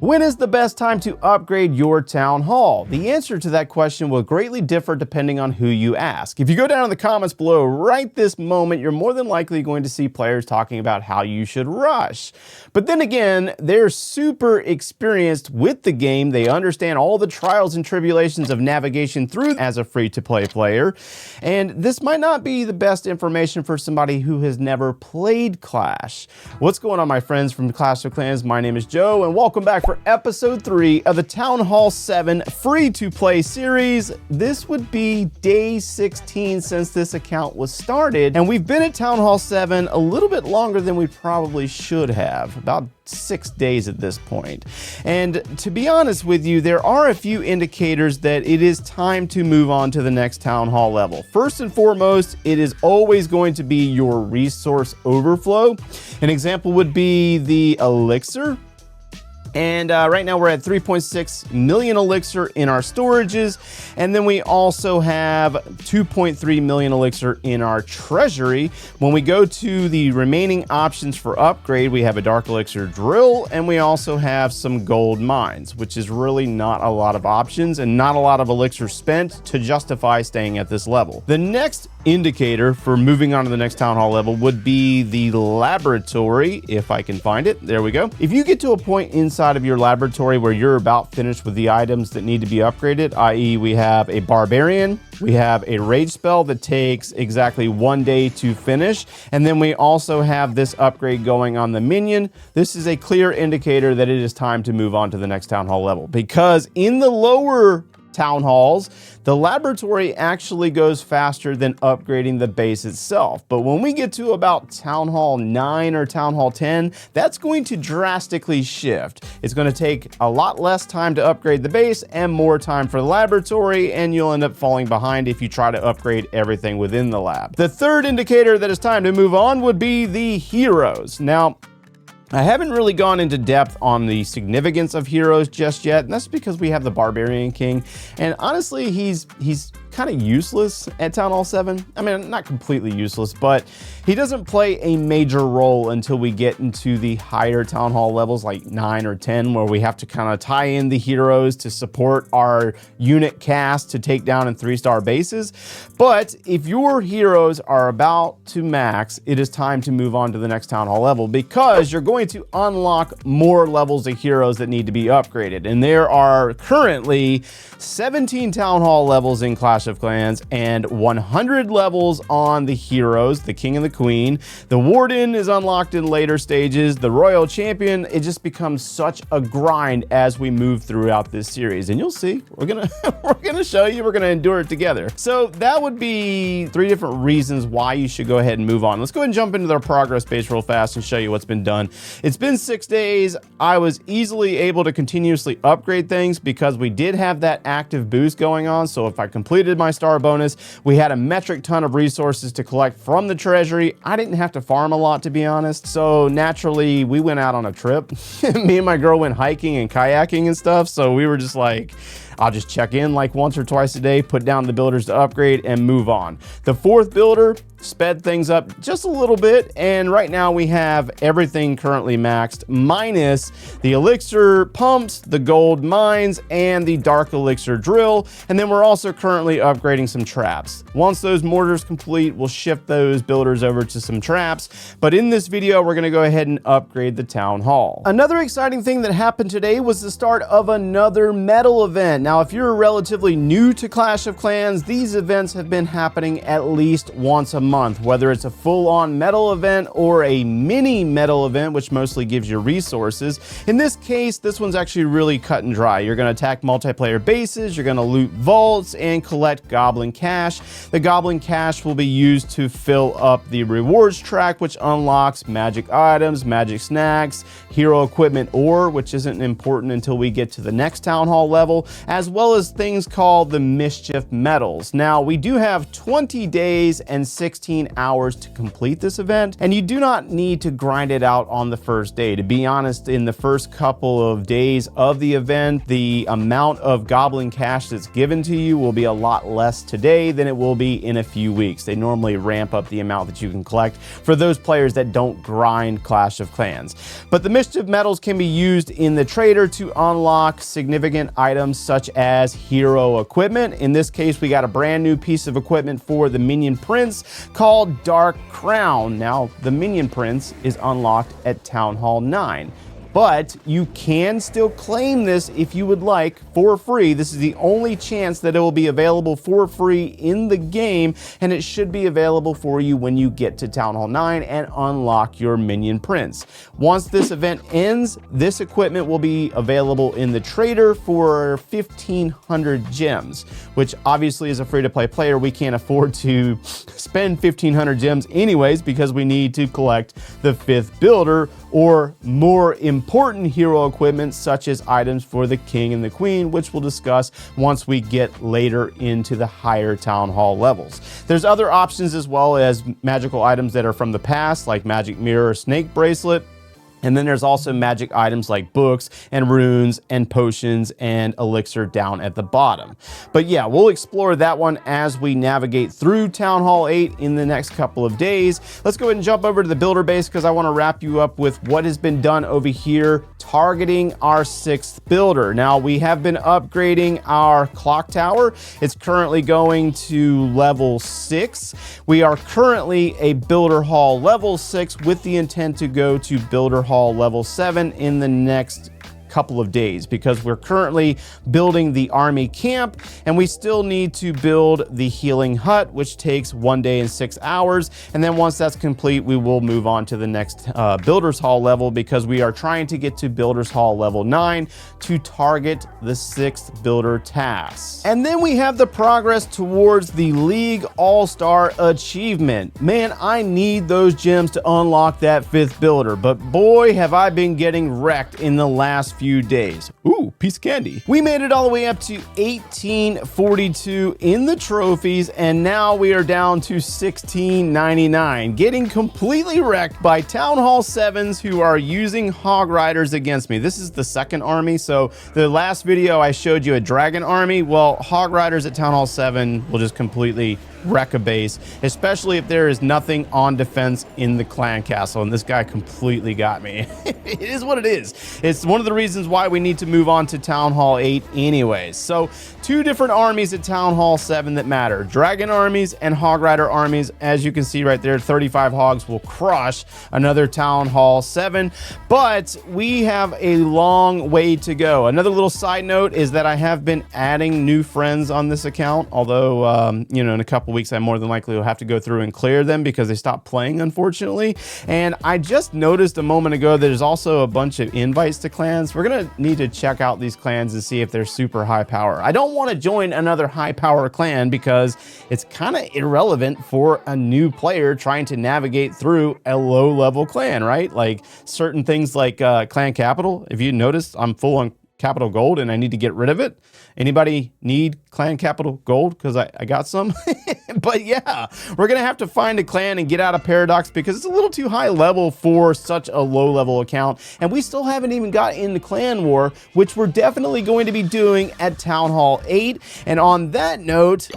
When is the best time to upgrade your town hall? The answer to that question will greatly differ depending on who you ask. If you go down in the comments below right this moment, you're more than likely going to see players talking about how you should rush. But then again, they're super experienced with the game. They understand all the trials and tribulations of navigation through as a free-to-play player. And this might not be the best information for somebody who has never played Clash. What's going on, my friends from Clash of Clans? My name is Joe, and welcome back for episode 3 of the Town Hall 7 free-to-play series. This would be day 16 since this account was started, and we've been at Town Hall 7 a little bit longer than we probably should have, about 6 days at this point. And to be honest with you, there are a few indicators that it is time to move on to the next Town Hall level. First and foremost, it is always going to be your resource overflow. An example would be the elixir. And right now we're at 3.6 million elixir in our storages, and then we also have 2.3 million elixir in our treasury. When we go to the remaining options for upgrade, we have a dark elixir drill, and we also have some gold mines, which is really not a lot of options and not a lot of elixir spent to justify staying at this level. The next indicator for moving on to the next town hall level would be the laboratory, if I can find it. There we go. If you get to a point inside of your laboratory where you're about finished with the items that need to be upgraded, i.e. we have a barbarian, we have a rage spell that takes exactly 1 day to finish, and then we also have this upgrade going on the minion. This is a clear indicator that it is time to move on to the next town hall level, because in the lower town halls, the laboratory actually goes faster than upgrading the base itself. But when we get to about Town Hall 9 or Town Hall 10, that's going to drastically shift. It's going to take a lot less time to upgrade the base and more time for the laboratory, and you'll end up falling behind if you try to upgrade everything within the lab. The third indicator that it's time to move on would be the heroes. Now, I haven't really gone into depth on the significance of heroes just yet, and that's because we have the Barbarian King, and honestly, he's kind of useless at Town Hall 7. I mean, not completely useless, but he doesn't play a major role until we get into the higher Town Hall levels like 9 or 10, where we have to kind of tie in the heroes to support our unit cast to take down in 3-star bases. But if your heroes are about to max, it is time to move on to the next Town Hall level, because you're going to unlock more levels of heroes that need to be upgraded. And there are currently 17 Town Hall levels in Clash of Clans and 100 levels on the heroes, the King and the Queen. The Warden is unlocked in later stages. The Royal Champion, it just becomes such a grind as we move throughout this series. And you'll see, we're gonna show you, we're gonna endure it together. So that would be 3 different reasons why you should go ahead and move on. Let's go ahead and jump into their progress page real fast and show you what's been done. It's been 6 days. I was easily able to continuously upgrade things because we did have that active boost going on. So if I completed my star bonus, we had a metric ton of resources to collect from the treasury. I didn't have to farm a lot, to be honest. So naturally, we went out on a trip. Me and my girl went hiking and kayaking and stuff. So we were just like, I'll just check in like once or twice a day, put down the builders to upgrade, and move on. The 4th builder sped things up just a little bit, and right now we have everything currently maxed, minus the elixir pumps, the gold mines, and the dark elixir drill. And then we're also currently upgrading some traps. Once those mortars complete, we'll shift those builders over to some traps. But in this video, we're gonna go ahead and upgrade the town hall. Another exciting thing that happened today was the start of another medal event. Now, if you're relatively new to Clash of Clans, these events have been happening at least once a month, whether it's a full-on medal event or a mini medal event, which mostly gives you resources. In this case, this one's actually really cut and dry. You're gonna attack multiplayer bases, you're gonna loot vaults, and collect goblin cash. The goblin cash will be used to fill up the rewards track, which unlocks magic items, magic snacks, hero equipment ore, which isn't important until we get to the next town hall level, as well as things called the mischief medals. Now, we do have 20 days and 16 hours to complete this event, and you do not need to grind it out on the first day. To be honest, in the first couple of days of the event, the amount of goblin cash that's given to you will be a lot less today than it will be in a few weeks. They normally ramp up the amount that you can collect for those players that don't grind Clash of Clans. But the mischief medals can be used in the trader to unlock significant items such as hero equipment. In this case, we got a brand new piece of equipment for the Minion Prince called Dark Crown. Now, the Minion Prince is unlocked at Town Hall 9. But you can still claim this if you would like for free. This is the only chance that it will be available for free in the game, and it should be available for you when you get to Town Hall 9 and unlock your Minion Prince. Once this event ends, this equipment will be available in the trader for 1,500 gems, which obviously as a free-to-play player, we can't afford to spend 1,500 gems anyways because we need to collect the 5th builder or more important hero equipment such as items for the king and the queen, which we'll discuss once we get later into the higher town hall levels. There's other options as well as magical items that are from the past, like magic mirror or snake bracelet. And then there's also magic items like books and runes and potions and elixir down at the bottom. But yeah, we'll explore that one as we navigate through Town Hall 8 in the next couple of days. Let's go ahead and jump over to the builder base because I want to wrap you up with what has been done over here targeting our 6th builder. Now, we have been upgrading our clock tower. It's currently going to level 6. We are currently a builder hall level 6 with the intent to go to builder hall level 7 in the next couple of days because we're currently building the army camp and we still need to build the healing hut, which takes 1 day and 6 hours. And then once that's complete, we will move on to the next builders hall level because we are trying to get to builders hall level 9 to target the 6th builder task. And then we have the progress towards the League All-Star achievement. Man, I need those gems to unlock that 5th builder, but boy, have I been getting wrecked in the last few days. Ooh, piece of candy. We made it all the way up to 1842 in the trophies, and now we are down to 1699, getting completely wrecked by Town Hall 7s who are using Hog Riders against me. This is the 2nd army, so the last video I showed you a dragon army. Well, Hog Riders at Town Hall 7 will just completely wreck a base, especially if there is nothing on defense in the clan castle, and this guy completely got me. It is what it is. It's one of the reasons why we need to move on to Town Hall 8 anyways. So 2 different armies at Town Hall 7 that matter, dragon armies and Hog Rider armies. As you can see right there, 35 hogs will crush another Town Hall 7, but we have a long way to go. Another little side note is that I have been adding new friends on this account, although you know, in a couple weeks I more than likely will have to go through and clear them because they stopped playing, unfortunately. And I just noticed a moment ago that there's also a bunch of invites to clans. We're gonna need to check out these clans and see if they're super high power. I don't want to join another high power clan because it's kind of irrelevant for a new player trying to navigate through a low level clan, right? Like certain things like clan capital. If you notice, I'm full on capital gold and I need to get rid of it. Anybody need clan capital gold? Because I got some. But yeah, we're going to have to find a clan and get out of Paradox because it's a little too high level for such a low level account. And we still haven't even got into Clan War, which we're definitely going to be doing at Town Hall 8. And on that note,